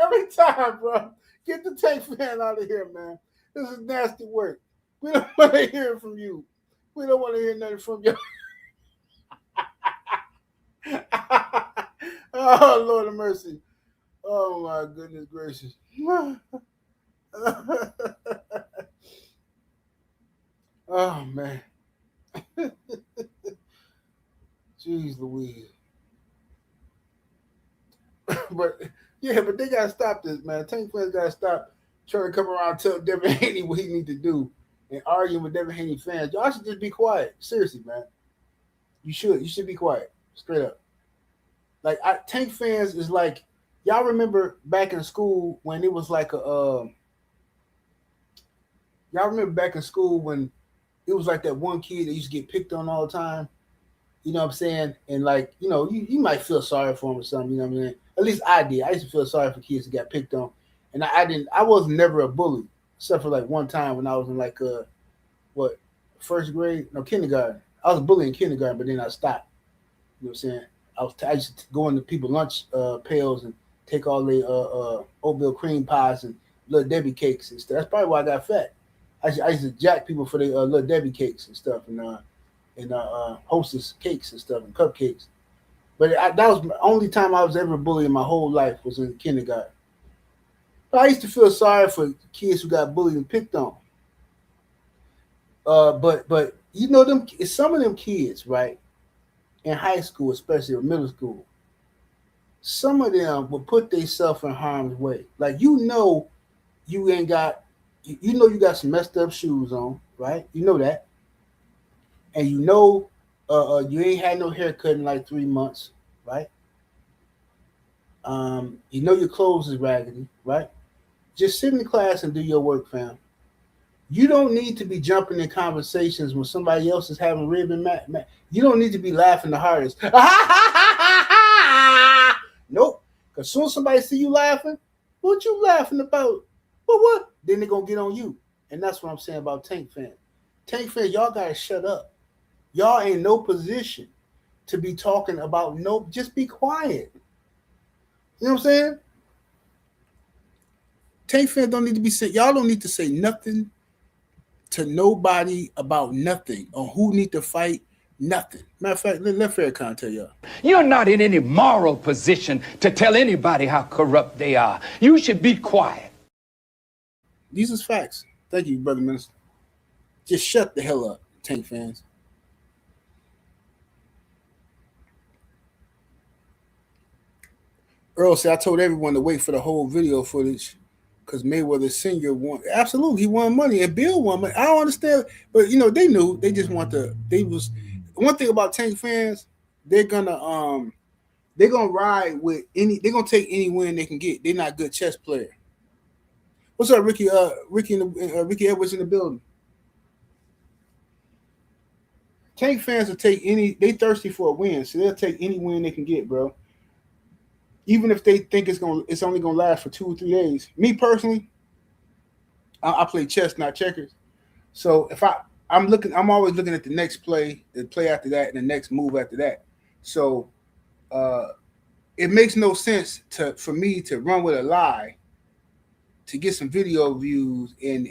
Every time, bro. Get the Tank fan out of here, man. This is nasty work. We don't want to hear from you. We don't want to hear nothing from you. Oh, Lord of mercy. Oh, my goodness gracious. Oh, man. Jeez Louise. But they gotta stop this, man. Tank fans gotta stop trying to come around and tell Devin Haney what he need to do and arguing with Devin Haney fans. Y'all should just be quiet. Seriously, man. You should be quiet. Straight up. Like Tank fans is like, y'all remember back in school when it was like y'all remember back in school when it was like that one kid that used to get picked on all the time? You know what I'm saying? And like, you might feel sorry for him or something, you know what I mean? At least I did. I used to feel sorry for kids that got picked on. And I was never a bully, except for like one time when I was in like first grade? No, kindergarten. I was a bully in kindergarten, but then I stopped. You know what I'm saying? I used to go into people's lunch pails and take all the oatmeal cream pies and Little Debbie cakes and stuff. That's probably why I got fat. I used to jack people for their Little Debbie cakes and stuff and Hostess cakes and stuff and cupcakes. But that was the only time I was ever bullied in my whole life was in kindergarten. But I used to feel sorry for kids who got bullied and picked on. But some of them kids, right, in high school, especially or middle school, some of them will put themselves in harm's way. Like you ain't got, you got some messed up shoes on, right? You know that. and you ain't had no haircut in like 3 months, right? Your clothes is raggedy, right? Just sit in the class and do your work, fam. You don't need to be jumping in conversations when somebody else is having ribbon. You don't need to be laughing the hardest. Nope. Because soon as somebody see you laughing, what you laughing about? What? Then they're going to get on you. And that's what I'm saying about Tank fans. Tank fans, y'all got to shut up. Y'all ain't no position to be talking about just be quiet. You know what I'm saying? Tank fans don't need to be saying, y'all don't need to say nothing to nobody about nothing or who need to fight nothing. Matter of fact, let Farrakhan tell y'all. You're not in any moral position to tell anybody how corrupt they are. You should be quiet. These is facts. Thank you, Brother Minister. Just shut the hell up, Tank fans. Earl said, I told everyone to wait for the whole video footage because Mayweather Sr. won. Absolutely, he won money. And Bill won money. I don't understand. But, they knew. They just want one thing about Tank fans, they're gonna ride with they're gonna take any win they can get. They're not good chess player. What's up, Ricky? Ricky Edwards in the building. Tank fans will take they thirsty for a win, so they'll take any win they can get, bro. Even if they think it's only gonna last for 2 or 3 days. Me personally, I play chess, not checkers. So if I'm always looking at the next play, the play after that, and the next move after that. So it makes no sense for me to run with a lie to get some video views and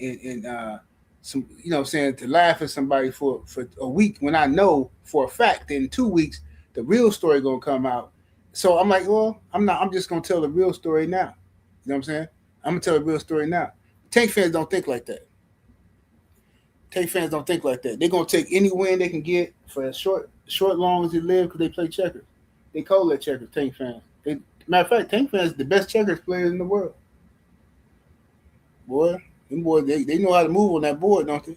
some, to laugh at somebody for a week when I know for a fact that in 2 weeks the real story gonna come out. So I'm like, well, I'm just gonna tell the real story now. You know what I'm saying? I'm gonna tell the real story now. Tank fans don't think like that. Tank fans don't think like that. They're gonna take any win they can get for as short long as they live because they play checkers. They call that checkers, Tank fans. Matter of fact, Tank fans are the best checkers players in the world. Boy, them boys, they know how to move on that board, don't they?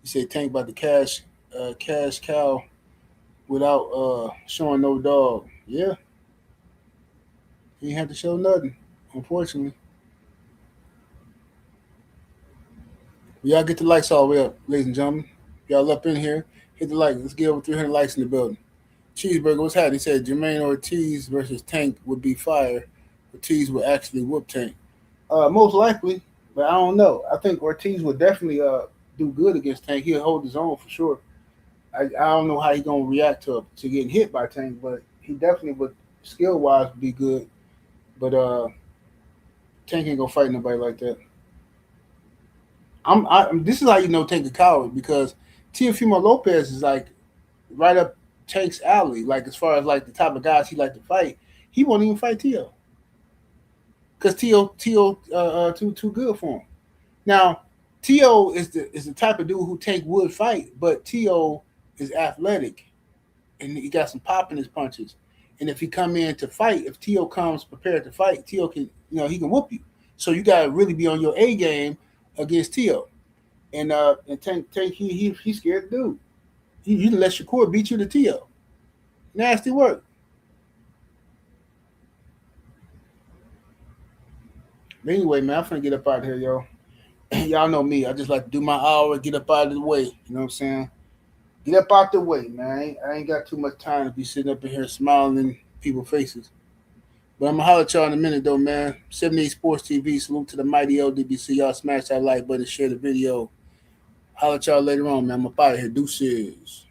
You say Tank about the cash cow without showing no dog. Yeah. He ain't have to show nothing, unfortunately. Y'all get the likes all the way up, ladies and gentlemen. Y'all up in here. Hit the like. Let's get over 300 likes in the building. Cheeseburger, what's happening? He said Jermaine Ortiz versus Tank would be fire. Ortiz would actually whoop Tank. Most likely, but I don't know. I think Ortiz would definitely do good against Tank. He'll hold his own for sure. I don't know how he's gonna react to getting hit by Tank, but he definitely would skill wise be good. But Tank ain't gonna fight nobody like that. This is how you know Tank a coward because Teofimo Lopez is like right up Tank's alley. Like as far as like the type of guys he like to fight, he won't even fight Teo because Teo too good for him. Now Teo is the type of dude who Tank would fight, but Teo is athletic and he got some pop in his punches. And if he come in to fight, if Teo comes prepared to fight, Teo can he can whoop you. So you gotta really be on your A game against Teo. And Tank he's scared to do. He let Shakur beat you to Teo. Nasty work. But anyway, man, I'm finna get up out of here, yo. Y'all know me. I just like to do my hour, get up out of the way. You know what I'm saying? Get up out the way, man. I ain't got too much time to be sitting up in here smiling in people's faces. But I'm going to holler at y'all in a minute, though, man. 78 Sports TV. Salute to the mighty LDBC. Y'all smash that like button, share the video. Holler at y'all later on, man. I'm up out of here. Deuces.